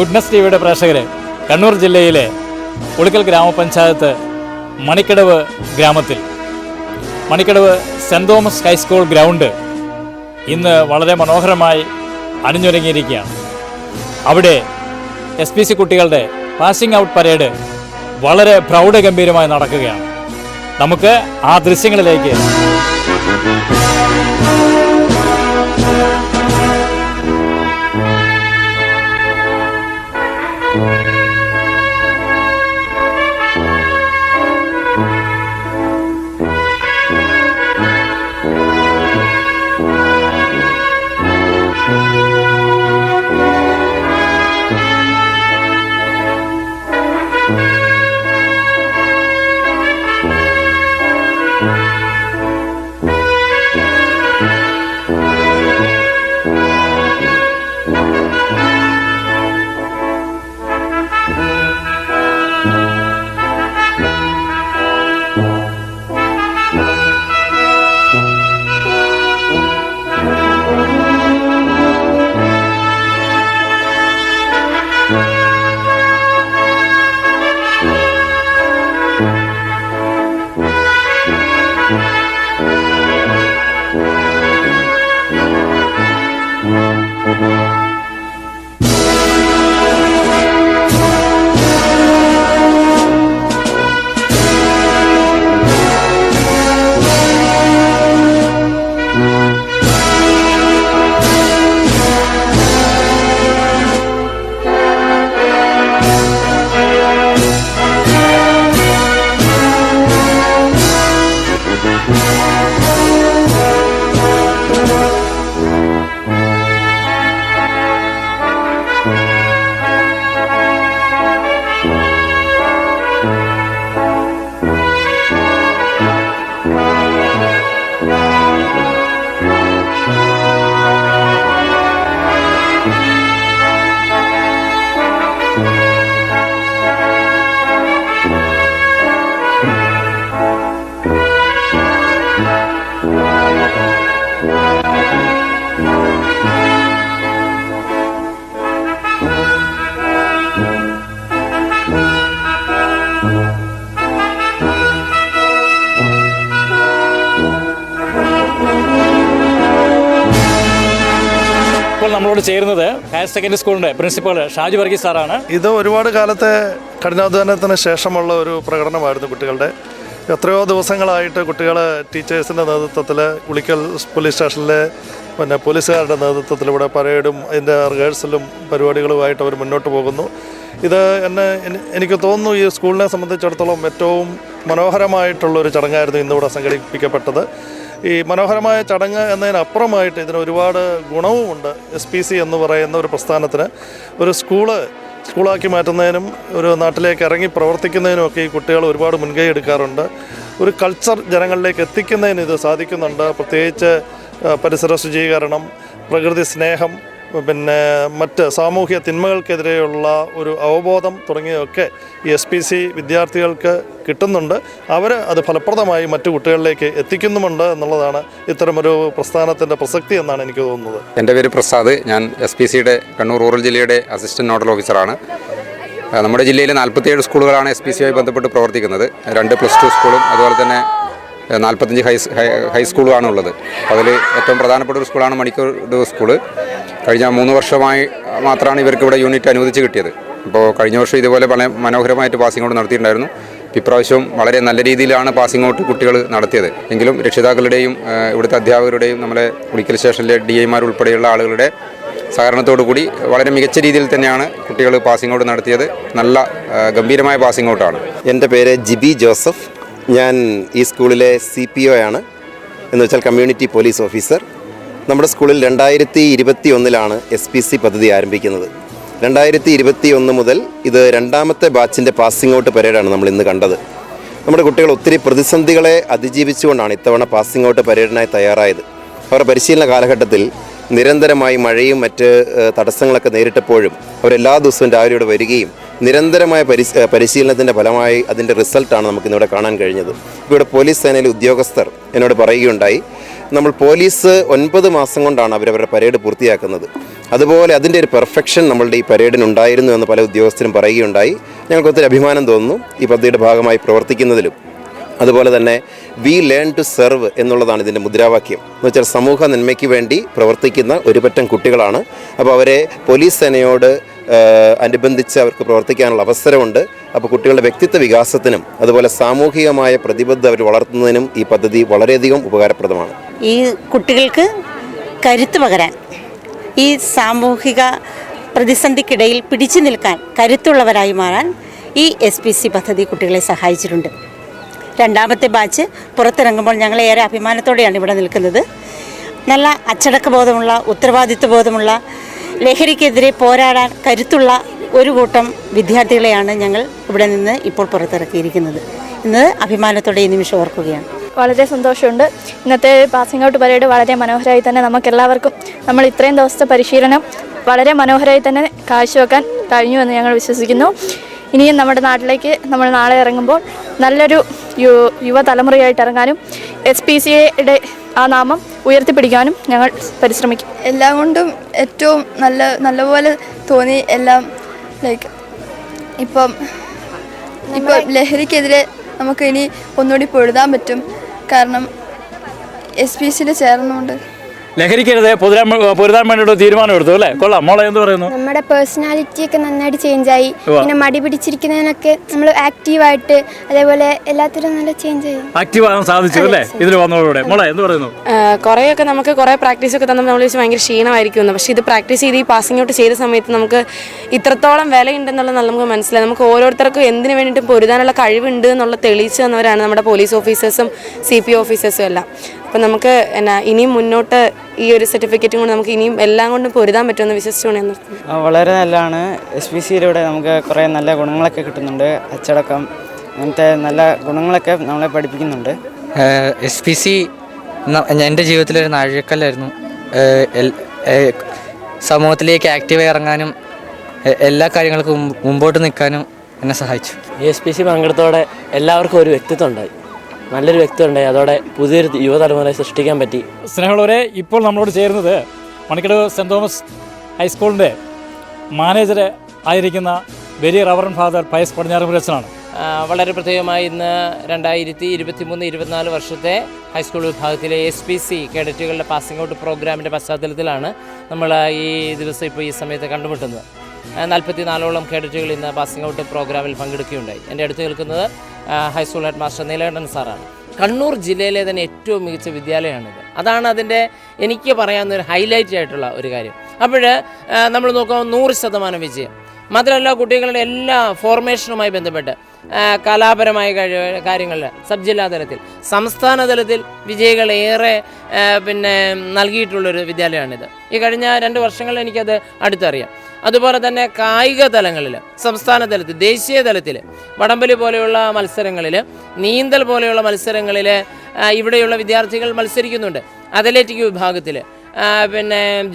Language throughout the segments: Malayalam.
ഗുഡ്നസ് ടിവിയുടെ പ്രേക്ഷകരെ, കണ്ണൂർ ജില്ലയിലെ ഉളിക്കൽ ഗ്രാമപഞ്ചായത്ത് മണിക്കടവ് ഗ്രാമത്തിൽ Manikkadavu saint Thomas high school ground ഇന്ന് വളരെ മനോഹരമായി അണിഞ്ഞൊരുങ്ങിയിരിക്കുകയാണ്. അവിടെ SPC കുട്ടികളുടെ പാസിംഗ് ഔട്ട് പരേഡ് വളരെ പ്രൗഢഗംഭീരമായി നടക്കുകയാണ്. നമുക്ക് ആ ദൃശ്യങ്ങളിലേക്ക് നമ്മളോട് ചേരുന്നത് ഹയർ സെക്കൻഡറി സ്കൂളിൻ്റെ പ്രിൻസിപ്പൽ ഷാജു വർഗീസ് സാറാണ്. ഇത് ഒരുപാട് കാലത്തെ കഠിനാധ്വാനത്തിന് ശേഷമുള്ള ഒരു പ്രകടനമായിരുന്നു കുട്ടികളുടെ. എത്രയോ ദിവസങ്ങളായിട്ട് കുട്ടികൾ ടീച്ചേഴ്സിൻ്റെ നേതൃത്വത്തിൽ ഉളിക്കൽ പോലീസ് സ്റ്റേഷനിലെ പോലീസുകാരുടെ നേതൃത്വത്തിലൂടെ പരേഡും അതിൻ്റെ റിഹേഴ്സലും പരിപാടികളുമായിട്ട് അവർ മുന്നോട്ട് പോകുന്നു. ഇത് എനിക്ക് തോന്നുന്നു ഈ സ്കൂളിനെ സംബന്ധിച്ചിടത്തോളം ഏറ്റവും മനോഹരമായിട്ടുള്ളൊരു ചടങ്ങായിരുന്നു ഇന്നിവിടെ സംഘടിപ്പിക്കപ്പെട്ടത്. ഈ മനോഹരമായ ചടങ്ങ് എന്നതിനപ്പുറമായിട്ട് ഇതിന് ഒരുപാട് ഗുണവുമുണ്ട്. SPC എന്ന് പറയുന്ന ഒരു പ്രസ്ഥാനത്തിന് ഒരു സ്കൂളാക്കി മാറ്റുന്നതിനും ഒരു നാട്ടിലേക്ക് ഇറങ്ങി പ്രവർത്തിക്കുന്നതിനുമൊക്കെ ഈ കുട്ടികൾ ഒരുപാട് മുൻകൈ എടുക്കാറുണ്ട്. ഒരു കൾച്ചർ ജനങ്ങളിലേക്ക് എത്തിക്കുന്നതിന് ഇത് സാധിക്കുന്നുണ്ട്. പ്രത്യേകിച്ച് പരിസര ശുചീകരണം, പ്രകൃതി സ്നേഹം, മറ്റ് സാമൂഹ്യ തിന്മകൾക്കെതിരെയുള്ള ഒരു അവബോധം തുടങ്ങിയതൊക്കെ ഈ SPC വിദ്യാർത്ഥികൾക്ക് കിട്ടുന്നുണ്ട്. അവർ അത് ഫലപ്രദമായി മറ്റു കുട്ടികളിലേക്ക് എത്തിക്കുന്നുമുണ്ട് എന്നുള്ളതാണ് ഇത്തരമൊരു പ്രസ്ഥാനത്തിൻ്റെ പ്രസക്തി എന്നാണ് എനിക്ക് തോന്നുന്നത്. എൻ്റെ പേര് പ്രസാദ്. ഞാൻ SPCയുടെ കണ്ണൂർ റൂറൽ ജില്ലയുടെ അസിസ്റ്റൻറ്റ് നോഡൽ ഓഫീസറാണ്. നമ്മുടെ ജില്ലയിൽ 47 സ്കൂളുകളാണ് SPCയുമായി ബന്ധപ്പെട്ട് പ്രവർത്തിക്കുന്നത്. 2 +2 സ്കൂളും അതുപോലെ തന്നെ 45 ഹൈസ്കൂളുമാണ് ഉള്ളത്. അതിൽ ഏറ്റവും പ്രധാനപ്പെട്ട ഒരു സ്കൂളാണ് മണിക്കടവ് സ്കൂള്. കഴിഞ്ഞ 3 വർഷമായി മാത്രമാണ് ഇവർക്ക് ഇവിടെ യൂണിറ്റ് അനുവദിച്ച് കിട്ടിയത്. അപ്പോൾ കഴിഞ്ഞ വർഷം ഇതുപോലെ വളരെ മനോഹരമായിട്ട് പാസിംഗ് ഔട്ട് നടത്തിയിട്ടുണ്ടായിരുന്നു. ഇപ്രാവശ്യം വളരെ നല്ല രീതിയിലാണ് പാസിംഗ് ഔട്ട് കുട്ടികൾ നടത്തിയത്. എങ്കിലും രക്ഷിതാക്കളുടെയും ഇവിടുത്തെ അധ്യാപകരുടെയും നമ്മുടെ ഉളിക്കൽ സ്റ്റേഷനിലെ DIമാർ ഉൾപ്പെടെയുള്ള ആളുകളുടെ സഹകരണത്തോടു കൂടി വളരെ മികച്ച രീതിയിൽ തന്നെയാണ് കുട്ടികൾ പാസിംഗ് ഔട്ട് നടത്തിയത്. നല്ല ഗംഭീരമായ പാസിംഗ് ഔട്ടാണ്. എൻ്റെ പേര് ജിബി ജോസഫ്. ഞാൻ ഈ സ്കൂളിലെ CPO ആണ്, എന്ന് വെച്ചാൽ കമ്മ്യൂണിറ്റി പോലീസ് ഓഫീസർ. നമ്മുടെ സ്കൂളിൽ 2021 SPC പദ്ധതി ആരംഭിക്കുന്നത്. 2021 മുതൽ ഇത് 2ാമത്തെ ബാച്ചിൻ്റെ പാസിംഗ് ഔട്ട് പരേഡാണ് നമ്മൾ ഇന്ന് കണ്ടത്. നമ്മുടെ കുട്ടികൾ ഒത്തിരി പ്രതിസന്ധികളെ അതിജീവിച്ചുകൊണ്ടാണ് ഇത്തവണ പാസിംഗ് ഔട്ട് പരേഡിനായി തയ്യാറായത്. അവരുടെ പരിശീലന കാലഘട്ടത്തിൽ നിരന്തരമായി മഴയും മറ്റ് തടസ്സങ്ങളൊക്കെ നേരിട്ടപ്പോഴും അവരെല്ലാ ദിവസവും രാവിലെ ഇവിടെ വരികയും നിരന്തരമായ പരിശീലനത്തിൻ്റെ ഫലമായി അതിൻ്റെ റിസൾട്ടാണ് നമുക്കിന്നിവിടെ കാണാൻ കഴിഞ്ഞത്. ഇവിടെ പോലീസ് സേനയിലെ ഉദ്യോഗസ്ഥർ എന്നോട് പറയുകയുണ്ടായി, നമ്മൾ പോലീസ് 9 മാസം കൊണ്ടാണ് അവരവരുടെ പരേഡ് പൂർത്തിയാക്കുന്നത്. അതുപോലെ അതിൻ്റെ ഒരു പെർഫെക്ഷൻ നമ്മളുടെ ഈ പരേഡിനുണ്ടായിരുന്നു എന്ന് പല ഉദ്യോഗസ്ഥരും പറയുകയുണ്ടായി. ഞങ്ങൾക്ക് ഒത്തിരി അഭിമാനം തോന്നുന്നു ഈ പദ്ധതിയുടെ ഭാഗമായി പ്രവർത്തിക്കുന്നതിലും. അതുപോലെ തന്നെ വി ലേൺ ടു സെർവ് എന്നുള്ളതാണ് ഇതിൻ്റെ മുദ്രാവാക്യം. എന്ന് വെച്ചാൽ സമൂഹ നന്മയ്ക്ക് വേണ്ടി പ്രവർത്തിക്കുന്ന ഒരു പറ്റം കുട്ടികളാണ്. അപ്പോൾ അവരെ പോലീസ് സേനയോട് അനുബന്ധിച്ച് അവർക്ക് പ്രവർത്തിക്കാനുള്ള അവസരമുണ്ട്. അപ്പോൾ കുട്ടികളുടെ വ്യക്തിത്വ വികാസത്തിനും അതുപോലെ സാമൂഹികമായ പ്രതിബദ്ധത അവർ വളർത്തുന്നതിനും ഈ പദ്ധതി വളരെയധികം ഉപകാരപ്രദമാണ്. ഈ കുട്ടികൾക്ക് കരുത്ത് പകരാൻ, ഈ സാമൂഹിക പ്രതിസന്ധിക്കിടയിൽ പിടിച്ചു നിൽക്കാൻ കരുത്തുള്ളവരായി മാറാൻ ഈ SPC പദ്ധതി കുട്ടികളെ സഹായിച്ചിട്ടുണ്ട്. രണ്ടാമത്തെ ബാച്ച് പുറത്തിറങ്ങുമ്പോൾ ഞങ്ങൾ ഏറെ അഭിമാനത്തോടെയാണ് ഇവിടെ നിൽക്കുന്നത്. നല്ല അച്ചടക്ക ബോധമുള്ള, ഉത്തരവാദിത്വ ബോധമുള്ള, ലഹരിക്കെതിരെ പോരാടാൻ കരുത്തുള്ള ഒരു കൂട്ടം വിദ്യാർത്ഥികളെയാണ് ഞങ്ങൾ ഇവിടെ നിന്ന് ഇപ്പോൾ പുറത്തിറക്കിയിരിക്കുന്നത്. ഇന്ന് അഭിമാനത്തോടെ ഈ നിമിഷം ഓർക്കുകയാണ്. വളരെ സന്തോഷമുണ്ട്. ഇന്നത്തെ പാസിംഗ് ഔട്ട് പരേഡ് വളരെ മനോഹരമായി തന്നെ നമുക്കെല്ലാവർക്കും നമ്മൾ ഇത്രയും ദിവസത്തെ പരിശീലനം വളരെ മനോഹരമായി തന്നെ കാഴ്ചവെക്കാൻ കഴിഞ്ഞു എന്ന് ഞങ്ങൾ വിശ്വസിക്കുന്നു. ഇനിയും നമ്മുടെ നാട്ടിലേക്ക് നമ്മൾ നാളെ ഇറങ്ങുമ്പോൾ നല്ലൊരു യുവതലമുറയായിട്ട് ഇറങ്ങാനും SPCയുടെ ആ നാമം ഉയർത്തിപ്പിടിക്കാനും ഞങ്ങൾ പരിശ്രമിക്കും. എല്ലാം കൊണ്ടും ഏറ്റവും നല്ലപോലെ തോന്നി. എല്ലാം ലൈക്ക് ഇപ്പം ലഹരിക്കെതിരെ നമുക്ക് ഇനി ഒന്നുകൂടി പൊരുതാൻ പറ്റും. കാരണം SPCയിൽ ചേർന്നുകൊണ്ട് ലഹരിക്കെതിരെ പൊരുതാൻ വേണ്ടിയിട്ട് തീരുമാനം എടുത്തു അല്ലേ? കൊള്ളാം. മോളെ എന്ത് പറയുന്നു? നമ്മുടെ പേഴ്സണാലിറ്റി ഒക്കെ നന്നായിട്ട് ചേഞ്ച് ആയി. പിന്നെ മടി പിടിച്ചിരിക്കുന്നതിനൊക്കെ നമ്മൾ ആക്റ്റീവായിട്ട്, അതേപോലെ എല്ലാത്തിലും നല്ല ചേഞ്ച് ആയി, ആക്റ്റീവ് ആകാൻ സാധിച്ചു അല്ലേ ഇതിൽ വന്നതോടെ? മോളെ എന്ത് പറയുന്നു? കുറേയൊക്കെ നമുക്ക് കുറേ പ്രാക്ടീസ് ഒക്കെ തന്നെ നമ്മൾ വെച്ച് ഭയങ്കര ക്ഷീണമായിരിക്കുമെന്ന്. പക്ഷേ ഇത് പ്രാക്ടീസ് ചെയ്ത് ഈ പാസിംഗ് ഔട്ട് ചെയ്ത സമയത്ത് നമുക്ക് ഇത്രത്തോളം വിലയുണ്ടെന്നുള്ളത് നമുക്ക് മനസ്സിലായി. നമുക്ക് ഓരോരുത്തർക്കും എന്തിനു വേണ്ടിയിട്ടും പൊരുതാനുള്ള കഴിവുണ്ട് എന്നുള്ള തെളിയിച്ചു തന്നവരാണ് നമ്മുടെ പോലീസ് ഓഫീസേഴ്സും CP ഓഫീസേഴ്സും എല്ലാം. അപ്പം നമുക്ക് ഇനിയും മുന്നോട്ട് ഈ ഒരു സർട്ടിഫിക്കറ്റും കൊണ്ട് നമുക്ക് ഇനിയും എല്ലാം കൊണ്ടും പൊരുതാൻ പറ്റുമെന്ന് വിശ്വസിച്ചുകൊണ്ട് നിർത്തുന്നു. വളരെ നല്ലതാണ്. SPCയിലൂടെ നമുക്ക് കുറേ നല്ല ഗുണങ്ങളൊക്കെ കിട്ടുന്നുണ്ട്. അച്ചടക്കം, അങ്ങനത്തെ നല്ല ഗുണങ്ങളൊക്കെ നമ്മളെ പഠിപ്പിക്കുന്നുണ്ട്. SPC എൻ്റെ ജീവിതത്തിലൊരു നാഴികക്കല്ലായിരുന്നു. സമൂഹത്തിലേക്ക് ആക്റ്റീവായി ഇറങ്ങാനും എല്ലാ കാര്യങ്ങൾക്കും മുമ്പോട്ട് നിൽക്കാനും എന്നെ സഹായിച്ചു. ഈ SPC പങ്കെടുത്തോടെ എല്ലാവർക്കും ഒരു വ്യക്തിത്വം ഉണ്ടായി, നല്ലൊരു വ്യക്തിത്വം ഉണ്ടായി. അതോടെ പുതിയൊരു യുവതലമുറയെ സൃഷ്ടിക്കാൻ പറ്റി. സ്നേഹമുള്ളവരെ, ഇപ്പോൾ നമ്മളോട് ചേരുന്നത് മണിക്കടവ് സെൻറ് തോമസ് ഹൈസ്കൂളിൻ്റെ മാനേജർ ആയിരിക്കുന്ന വെരി റവറൻ ഫാദർ പയസ് പടിഞ്ഞാറമ്പുരച്ചനാണ്. വളരെ പ്രത്യേകമായി ഇന്ന് 2023-24 വർഷത്തെ ഹൈസ്കൂൾ വിഭാഗത്തിലെ SPC കേഡറ്റുകളുടെ പാസിംഗ് ഔട്ട് പ്രോഗ്രാമിൻ്റെ പശ്ചാത്തലത്തിലാണ് നമ്മൾ ഈ ദിവസം ഇപ്പോൾ ഈ സമയത്ത് കണ്ടുമുട്ടുന്നത്. 44ഓളം കേഡറ്റുകൾ ഇന്ന് പാസിംഗ് ഔട്ട് പ്രോഗ്രാമിൽ പങ്കെടുക്കുകയുണ്ടായി. എൻ്റെ അടുത്ത് നിൽക്കുന്നത് ഹൈസ്കൂൾ ഹെഡ് മാസ്റ്റർ നീലകണ്ഠൻ സാറാണ്. കണ്ണൂർ ജില്ലയിലെ തന്നെ ഏറ്റവും മികച്ച വിദ്യാലയമാണിത്. അതാണ് അതിൻ്റെ എനിക്ക് പറയാവുന്ന ഒരു ഹൈലൈറ്റ് ആയിട്ടുള്ള ഒരു കാര്യം. അപ്പോൾ നമ്മൾ നോക്കുമ്പോൾ 100% വിജയം. മാത്രമല്ല, കുട്ടികളുടെ എല്ലാ ഫോർമേഷനുമായി ബന്ധപ്പെട്ട് കലാപരമായ കാര്യങ്ങളിൽ സബ് ജില്ലാ തലത്തിൽ, സംസ്ഥാന തലത്തിൽ വിജയികളേറെ നൽകിയിട്ടുള്ളൊരു വിദ്യാലയമാണിത്. ഈ കഴിഞ്ഞ 2 വർഷങ്ങളിൽ എനിക്കത് അടുത്തറിയാം. അതുപോലെ തന്നെ കായിക തലങ്ങളിൽ, സംസ്ഥാന തലത്തിൽ, ദേശീയ തലത്തിൽ, വടംവലി പോലെയുള്ള മത്സരങ്ങളിൽ, നീന്തൽ പോലെയുള്ള മത്സരങ്ങളിൽ ഇവിടെയുള്ള വിദ്യാർത്ഥികൾ മത്സരിക്കുന്നുണ്ട്. അത്ലറ്റിക് വിഭാഗത്തിൽ,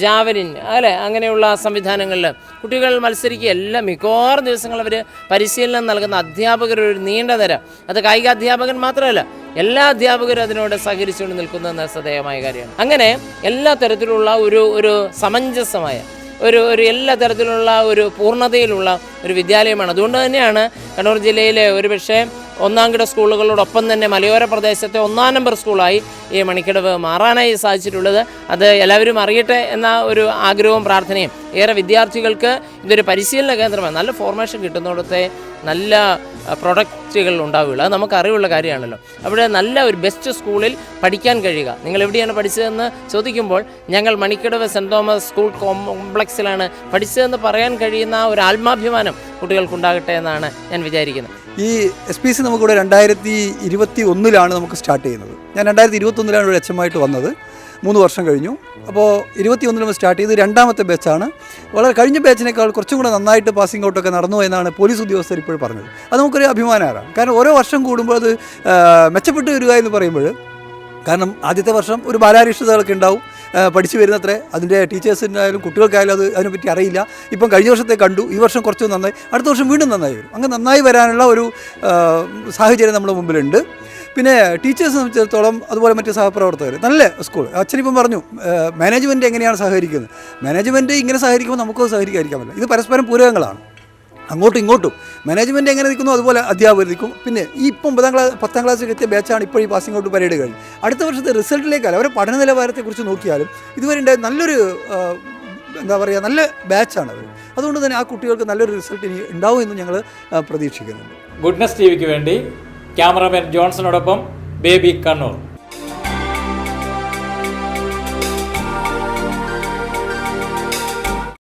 ജാവലിൻ അല്ലേ, അങ്ങനെയുള്ള സംവിധാനങ്ങളിൽ കുട്ടികൾ മത്സരിക്കുക. എല്ലാം മിക്കവാറും ദിവസങ്ങൾ അവർ പരിശീലനം നൽകുന്ന അധ്യാപകർ ഒരു നീണ്ട നിര, അത് കായിക അധ്യാപകൻ മാത്രമല്ല എല്ലാ അധ്യാപകരും അതിനോട് സഹകരിച്ചുകൊണ്ട് നിൽക്കുന്നതെന്ന് ശ്രദ്ധേയമായ കാര്യമാണ്. അങ്ങനെ എല്ലാ തരത്തിലുള്ള ഒരു സമഞ്ജസമായ ഒരു എല്ലാ തരത്തിലുള്ള ഒരു പൂർണ്ണതയിലുള്ള ഒരു വിദ്യാലയമാണ്. അതുകൊണ്ട് തന്നെയാണ് കണ്ണൂർ ജില്ലയിലെ ഒരുപക്ഷെ ഒന്നാംകിട സ്കൂളുകളോടൊപ്പം തന്നെ മലയോര പ്രദേശത്തെ 1-ാം നമ്പർ സ്കൂളായി ഈ മണിക്കടവ് മാറാനായി സാധിച്ചിട്ടുള്ളത്. അത് എല്ലാവരും അറിയട്ടെ എന്ന ഒരു ആഗ്രഹവും പ്രാർത്ഥനയും. ഏറെ വിദ്യാർത്ഥികൾക്ക് ഇതൊരു പരിശീലന കേന്ദ്രമാണ്. നല്ല ഫോർമേഷൻ കിട്ടുന്നിടത്തെ നല്ല പ്രൊഡക്റ്റുകൾ ഉണ്ടാവുകയുള്ളൂ. അത് നമുക്ക് അറിവുള്ള കാര്യമാണല്ലോ. അവിടെ നല്ല ഒരു ബെസ്റ്റ് സ്കൂളിൽ പഠിക്കാൻ കഴിയുക. നിങ്ങൾ എവിടെയാണ് പഠിച്ചതെന്ന് ചോദിക്കുമ്പോൾ ഞങ്ങൾ മണിക്കടവ് സെൻറ് തോമസ് സ്കൂൾ കോംപ്ലക്സിലാണ് പഠിച്ചതെന്ന് പറയാൻ കഴിയുന്ന ഒരു ആത്മാഭിമാനം കുട്ടികൾക്കുണ്ടാകട്ടെ എന്നാണ് ഞാൻ വിചാരിക്കുന്നത്. ഈ SPC നമുക്കിവിടെ 2021 നമുക്ക് സ്റ്റാർട്ട് ചെയ്യുന്നത്. ഞാൻ 2021 ഇവിടെ HM-ആയിട്ട് വന്നത്. 3 വർഷം കഴിഞ്ഞു. അപ്പോൾ 2021 സ്റ്റാർട്ട് ചെയ്ത് 2ാമത്തെ ബാച്ചാണ്. വളരെ കഴിഞ്ഞ ബാച്ചിനേക്കാൾ കുറച്ചും കൂടെ നന്നായിട്ട് പാസിംഗ് ഔട്ടൊക്കെ നടന്നു എന്നാണ് പോലീസ് ഉദ്യോഗസ്ഥർ ഇപ്പോൾ പറഞ്ഞത്. അത് നമുക്കൊരു അഭിമാനമാണ്. കാരണം ഓരോ വർഷം കൂടുമ്പോൾ അത് മെച്ചപ്പെട്ട് വരിക എന്ന് പറയുമ്പോൾ, കാരണം ആദ്യത്തെ വർഷം ഒരു ബാലാരിഷ്ടതകളൊക്കെ ഉണ്ടാവും, പഠിച്ചു വരുന്നത്രേ, അതിൻ്റെ ടീച്ചേഴ്സിനായാലും കുട്ടികൾക്കായാലും അതിനെപ്പറ്റി അറിയില്ല. ഇപ്പം കഴിഞ്ഞ വർഷത്തെ കണ്ടു, ഈ വർഷം കുറച്ച് നന്നായി, അടുത്ത വർഷം വീണ്ടും നന്നായി വരും. അങ്ങനെ നന്നായി വരാനുള്ള ഒരു സാഹചര്യം നമ്മുടെ മുമ്പിലുണ്ട്. പിന്നെ ടീച്ചേഴ്സിനെ സംബന്ധിച്ചിടത്തോളം അതുപോലെ മറ്റ് സഹപ്രവർത്തകർ നല്ല സ്കൂൾ. അച്ഛനിപ്പം പറഞ്ഞു മാനേജ്മെൻറ്റ് എങ്ങനെയാണ് സഹകരിക്കുന്നത്. മാനേജ്മെൻറ്റ് ഇങ്ങനെ സഹകരിക്കുമ്പോൾ നമുക്കത് സഹകരിക്കാതിരിക്കാൻ പറ്റില്ല. ഇത് പരസ്പരം പൂരകങ്ങളാണ്, അങ്ങോട്ടും ഇങ്ങോട്ടും. മാനേജ്മെൻറ്റ് എങ്ങനെ നിൽക്കുന്നു അതുപോലെ അധ്യാപകർ നിൽക്കും. പിന്നെ ഈ ഇപ്പം 10ാം ക്ലാസ്സിൽ എത്തിയ ബാച്ചാണ് ഇപ്പോൾ ഈ പാസിംഗ് ഔട്ട് പരേഡ് കഴിഞ്ഞ്. അടുത്ത വർഷത്തെ റിസൾട്ടിലേക്കാലും അവരുടെ പഠന നിലവാരത്തെക്കുറിച്ച് നോക്കിയാലും ഇതുവരെ ഉണ്ടായ നല്ലൊരു എന്താ പറയുക നല്ല ബാച്ചാണ് അവർ. അതുകൊണ്ട് തന്നെ ആ കുട്ടികൾക്ക് നല്ലൊരു റിസൾട്ട് ഇനി ഉണ്ടാവും എന്ന് ഞങ്ങൾ പ്രതീക്ഷിക്കുന്നുണ്ട്. ഗുഡ്നസ് ടിവിക്ക് വേണ്ടി ക്യാമറാമാൻ ജോൺസണോടൊപ്പം ബേബി കണ്ണൂർ.